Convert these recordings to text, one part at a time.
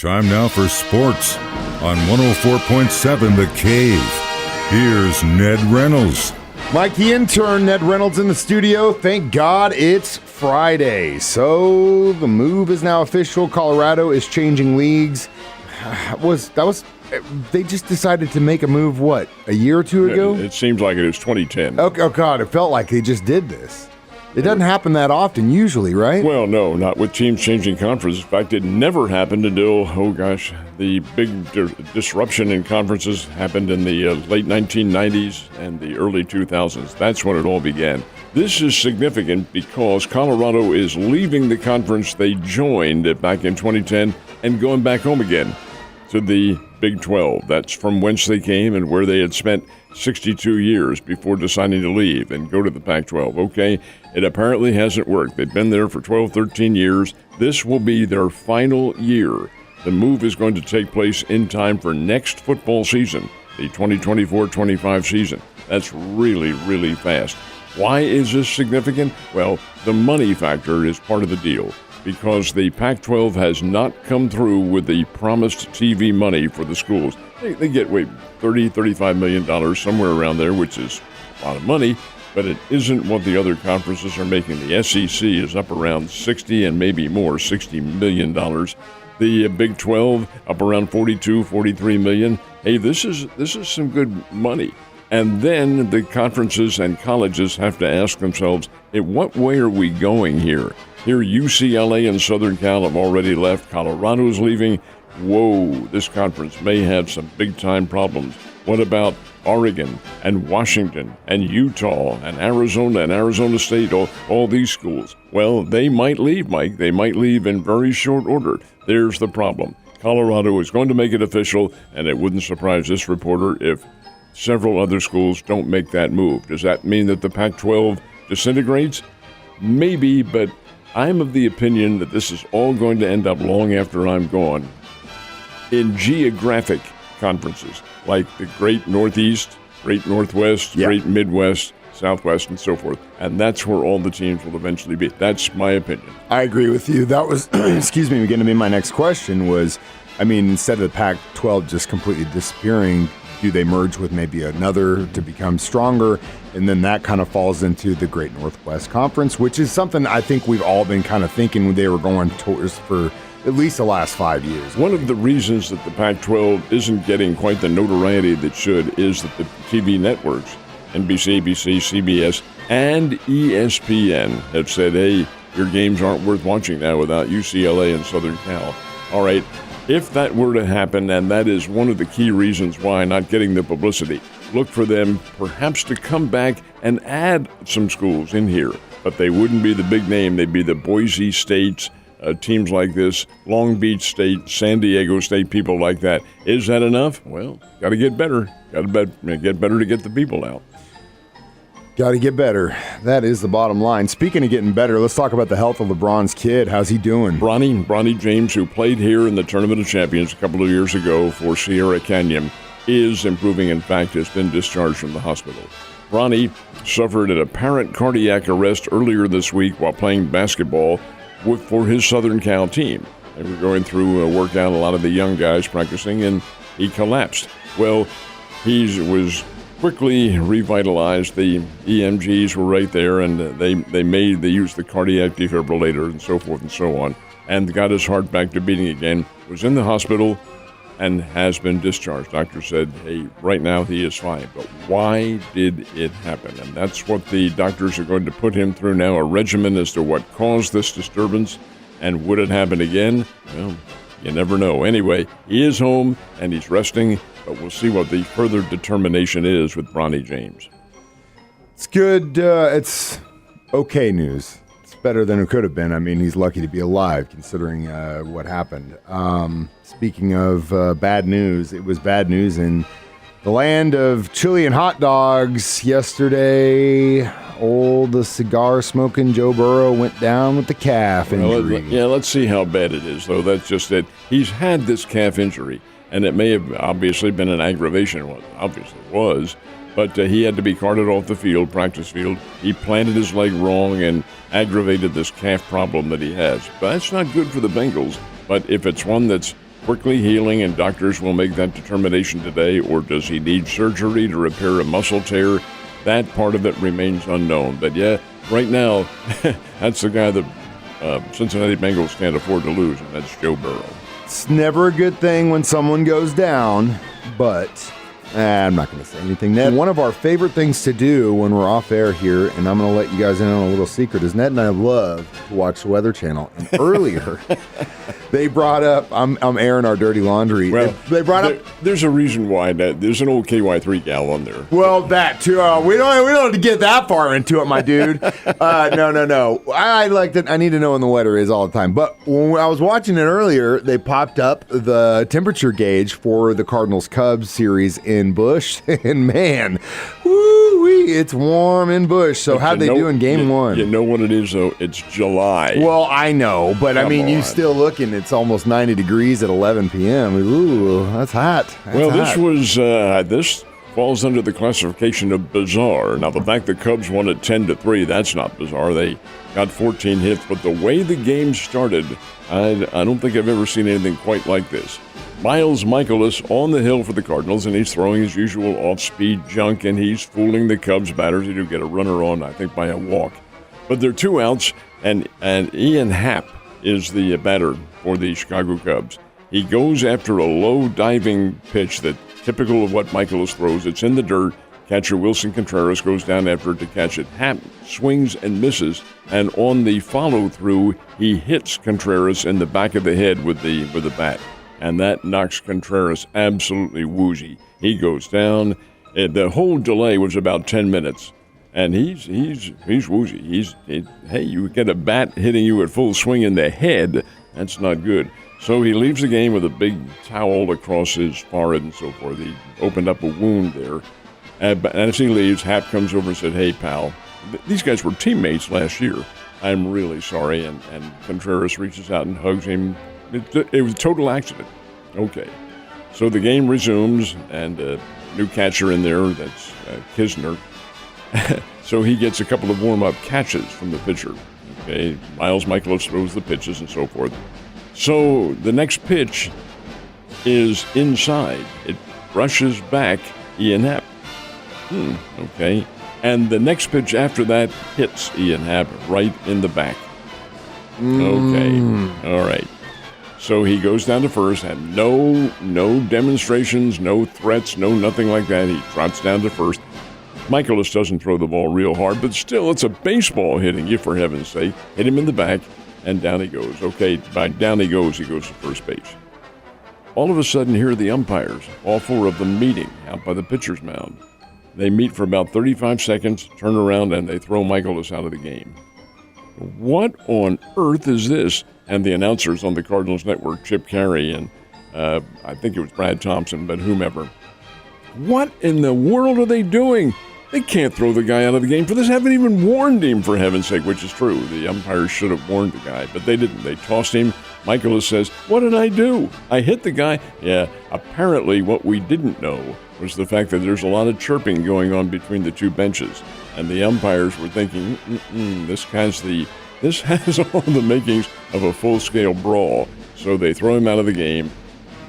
Time now for sports on 104.7 The Cave. Here's Ned Reynolds. Mike, the intern, Ned Reynolds in the studio. Thank God it's Friday. So the move is now official. Colorado is changing leagues. They just decided to make a move, what, a year or two ago? It seems like it was 2010. Oh, God, it felt like they just did this. It doesn't happen that often usually, right? Well, no, not with teams changing conferences. In fact, it never happened until, the big disruption in conferences happened in the late 1990s and the early 2000s. That's when it all began. This is significant because Colorado is leaving the conference they joined back in 2010 and going back home again to the Big 12. That's from whence they came and where they had spent 62 years before deciding to leave and go to the Pac-12. Okay, it apparently hasn't worked. They've been there for 12, 13 years. This will be their final year. The move is going to take place in time for next football season, the 2024-25 season. That's really, really fast. Why is this significant? Well, the money factor is part of the deal because the Pac-12 has not come through with the promised TV money for the schools. They get, $30, $35 million, somewhere around there, which is a lot of money, but it isn't what the other conferences are making. The SEC is up around 60 and maybe more, $60 million. The Big 12 up around 42, 43 million. Hey, this is some good money. And then the conferences and colleges have to ask themselves, hey, what way are we going here? Here, UCLA and Southern Cal have already left. Colorado's leaving. Whoa, this conference may have some big-time problems. What about Oregon and Washington and Utah and Arizona State, all these schools? Well, they might leave, Mike. They might leave in very short order. There's the problem. Colorado is going to make it official, and it wouldn't surprise this reporter if several other schools don't make that move. Does that mean that the Pac-12 disintegrates? Maybe, but I'm of the opinion that this is all going to end up long after I'm gone in geographic conferences like the Great Northeast, Great Northwest, Great Midwest, Southwest, and so forth. And that's where all the teams will eventually be. That's my opinion. I agree with you. That was, excuse me, going to be my next question was, instead of the Pac-12 just completely disappearing, do they merge with maybe another to become stronger? And then that kind of falls into the Great Northwest Conference, which is something I think we've all been kind of thinking they were going towards for at least the last 5 years. One of the reasons that the Pac-12 isn't getting quite the notoriety that should is that the TV networks, NBC, ABC, CBS, and ESPN have said, hey, your games aren't worth watching now without UCLA and Southern Cal. All right, if that were to happen, and that is one of the key reasons why not getting the publicity, look for them perhaps to come back and add some schools in here. But they wouldn't be the big name. They'd be the Boise States, teams like this, Long Beach State, San Diego State, people like that. Is that enough? Well, got to get better. Got to get better to get the people out. Got to get better. That is the bottom line. Speaking of getting better, let's talk about the health of LeBron's kid. How's he doing? Bronny James, who played here in the Tournament of Champions a couple of years ago for Sierra Canyon, is improving. In fact, has been discharged from the hospital. Bronny suffered an apparent cardiac arrest earlier this week while playing basketball for his Southern Cal team. They were going through a workout, a lot of the young guys practicing, and he collapsed. Well, he was quickly revitalized. The EMGs were right there, and they used the cardiac defibrillator and so forth and so on, and got his heart back to beating again. Was in the hospital and has been discharged. Doctor said, hey, right now he is fine. But why did it happen? And that's what the doctors are going to put him through now, a regimen as to what caused this disturbance. And would it happen again? Well, you never know. Anyway, he is home and he's resting, but we'll see what the further determination is with Bronny James. It's good. It's okay news. It's better than it could have been. He's lucky to be alive considering what happened. Speaking of bad news, it was bad news in the land of chili and hot dogs yesterday. The cigar-smoking Joe Burrow went down with the calf injury. Let's see how bad it is, though. That's just it. He's had this calf injury, and it may have obviously been an aggravation. Well, obviously it was. But he had to be carted off the practice field. He planted his leg wrong and aggravated this calf problem that he has. But that's not good for the Bengals. But if it's one that's quickly healing and doctors will make that determination today, or does he need surgery to repair a muscle tear? That part of it remains unknown. But yeah, right now, that's the guy that Cincinnati Bengals can't afford to lose, and that's Joe Burrow. It's never a good thing when someone goes down, but I'm not going to say anything, Ned. One of our favorite things to do when we're off air here, and I'm going to let you guys in on a little secret, is Ned and I love to watch the Weather Channel. And earlier, they brought up, I'm airing our dirty laundry. Well, they brought up. There's a reason why. There's an old KY3 gal on there. Well, that too. We don't have to get that far into it, my dude. No. I like that. I need to know when the weather is all the time. But when I was watching it earlier, they popped up the temperature gauge for the Cardinals-Cubs series in Busch, and man, woo-wee, it's warm in Busch. So how'd they do in game one? You know what it is, though? It's July. Well, I know, but I mean, you still looking, it's almost 90 degrees at 11 p.m. Ooh, that's hot. This falls under the classification of bizarre. Now, the fact the Cubs won at 10-3, that's not bizarre. They got 14 hits, but the way the game started, I don't think I've ever seen anything quite like this. Miles Michaelis on the hill for the Cardinals, and he's throwing his usual off-speed junk, and he's fooling the Cubs batters. He do get a runner on, I think, by a walk. But there are 2 outs, and Ian Happ is the batter for the Chicago Cubs. He goes after a low diving pitch that typical of what Michaelis throws. It's in the dirt. Catcher Wilson Contreras goes down after it to catch it. Happ swings and misses, and on the follow-through, he hits Contreras in the back of the head with the bat. And that knocks Contreras absolutely woozy. He goes down. The whole delay was about 10 minutes, and he's woozy. Hey, you get a bat hitting you at full swing in the head, that's not good. So he leaves the game with a big towel across his forehead and so forth. He opened up a wound there. And as he leaves, Happ comes over and said, "Hey, pal, these guys were teammates last year. I'm really sorry." And Contreras reaches out and hugs him. It was a total accident. Okay. So the game resumes, and a new catcher in there, that's Kisner. So he gets a couple of warm-up catches from the pitcher. Okay. Miles Michaelis throws the pitches and so forth. So the next pitch is inside. It brushes back Ian Happ. Okay. And the next pitch after that hits Ian Happ right in the back. Okay. All right. So he goes down to first, and no demonstrations, no threats, no nothing like that. He trots down to first. Michaelis doesn't throw the ball real hard, but still, it's a baseball hitting you, for heaven's sake. Hit him in the back, and down he goes. Okay, by down he goes to first base. All of a sudden, here are the umpires, all 4 of them meeting out by the pitcher's mound. They meet for about 35 seconds, turn around, and they throw Michaelis out of the game. What on earth is this? And the announcers on the Cardinals network, Chip Carey and I think it was Brad Thompson, but whomever. What in the world are they doing? They can't throw the guy out of the game for this. Haven't even warned him, for heaven's sake, which is true. The umpires should have warned the guy, but they didn't. They tossed him. Michaelis says, "What did I do? I hit the guy." Yeah, apparently what we didn't know was the fact that there's a lot of chirping going on between the 2 benches. And the umpires were thinking, this has all the makings of a full-scale brawl. So they throw him out of the game.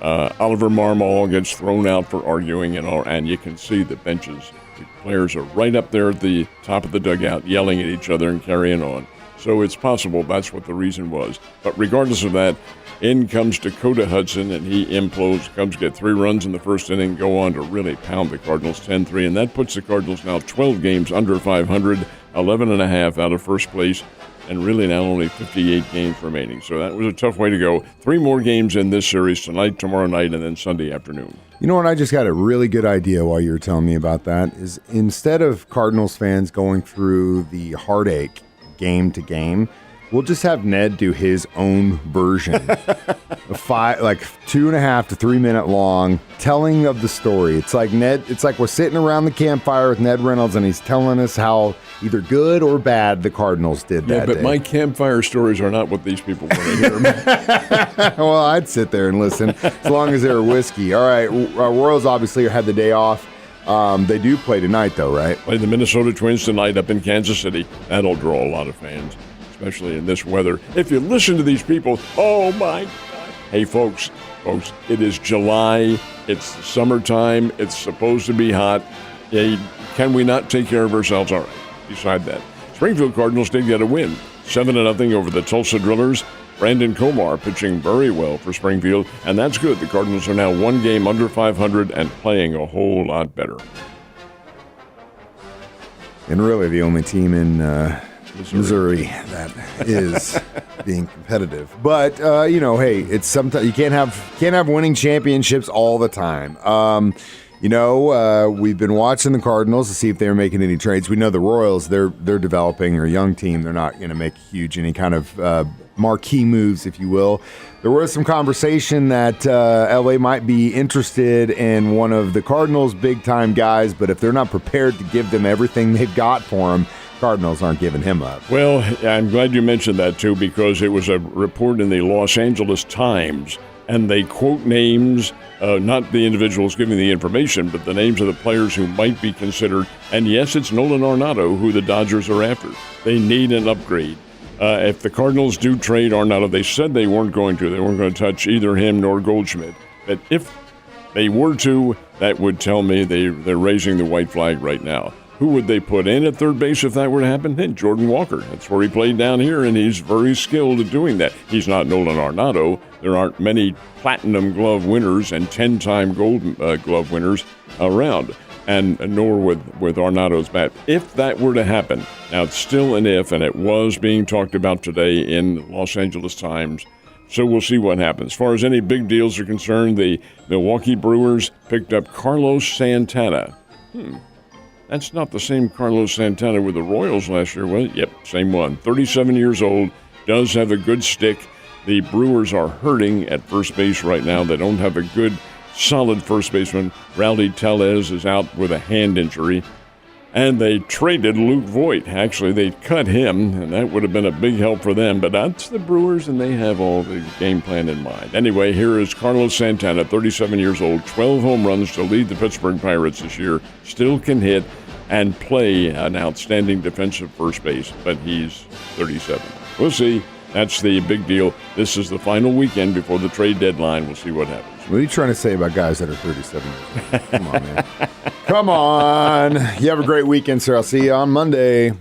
Oliver Marmol gets thrown out for arguing and you can see the benches. The players are right up there at the top of the dugout yelling at each other and carrying on. So it's possible that's what the reason was. But regardless of that, in comes Dakota Hudson, and he implodes. Cubs get 3 runs in the first inning, go on to really pound the Cardinals 10-3, and that puts the Cardinals now 12 games under 500, 11.5 out of first place, and really now only 58 games remaining. So that was a tough way to go. 3 more games in this series tonight, tomorrow night, and then Sunday afternoon. You know what? I just got a really good idea while you were telling me about that, is instead of Cardinals fans going through the heartache game to game, we'll just have Ned do his own version, like 2.5 to 3 minute long, telling of the story. It's like we're sitting around the campfire with Ned Reynolds, and he's telling us how either good or bad the Cardinals did that day. Yeah, but my campfire stories are not what these people want to hear. Well, I'd sit there and listen as long as they were whiskey. All right, Royals obviously had the day off. They do play tonight, though, right? Play the Minnesota Twins tonight up in Kansas City. That'll draw a lot of fans, especially in this weather. If you listen to these people, oh my God. Hey, folks, folks. It is July. It's summertime. It's supposed to be hot. Can we not take care of ourselves? All right, decide that. Springfield Cardinals did get a win, 7-0 over the Tulsa Drillers. Brandon Comar pitching very well for Springfield, and that's good. The Cardinals are now one game under 500 and playing a whole lot better. And really the only team in Missouri that is being competitive. But hey, it's sometimes you can't have winning championships all the time. We've been watching the Cardinals to see if they're making any trades. We know the Royals, they're developing a young team. They're not going to make any kind of marquee moves, if you will. There was some conversation that LA might be interested in one of the Cardinals' big-time guys, but if they're not prepared to give them everything they've got for him, Cardinals aren't giving him up. Well, I'm glad you mentioned that, too, because it was a report in the Los Angeles Times, and they quote names, not the individuals giving the information, but the names of the players who might be considered. And yes, it's Nolan Arenado who the Dodgers are after. They need an upgrade. If the Cardinals do trade Arenado, they said they weren't going to. They weren't going to touch either him nor Goldschmidt. But if they were to, that would tell me they're raising the white flag right now. Who would they put in at third base if that were to happen? Then Jordan Walker. That's where he played down here, and he's very skilled at doing that. He's not Nolan Arenado. There aren't many Platinum Glove winners and 10-time Gold Glove winners around, and nor with Arenado's bat. If that were to happen, now it's still an if, and it was being talked about today in Los Angeles Times, so we'll see what happens. As far as any big deals are concerned, the Milwaukee Brewers picked up Carlos Santana. That's not the same Carlos Santana with the Royals last year, was it? Yep, same one. 37 years old, does have a good stick. The Brewers are hurting at first base right now. They don't have a good, solid first baseman. Rowdy Tellez is out with a hand injury. And they traded Luke Voigt. Actually, they cut him, and that would have been a big help for them. But that's the Brewers, and they have all the game plan in mind. Anyway, here is Carlos Santana, 37 years old, 12 home runs to lead the Pittsburgh Pirates this year. Still can hit and play an outstanding defensive first base, but he's 37. We'll see. That's the big deal. This is the final weekend before the trade deadline. We'll see what happens. What are you trying to say about guys that are 37 years old? Come on, man. Come on. You have a great weekend, sir. I'll see you on Monday.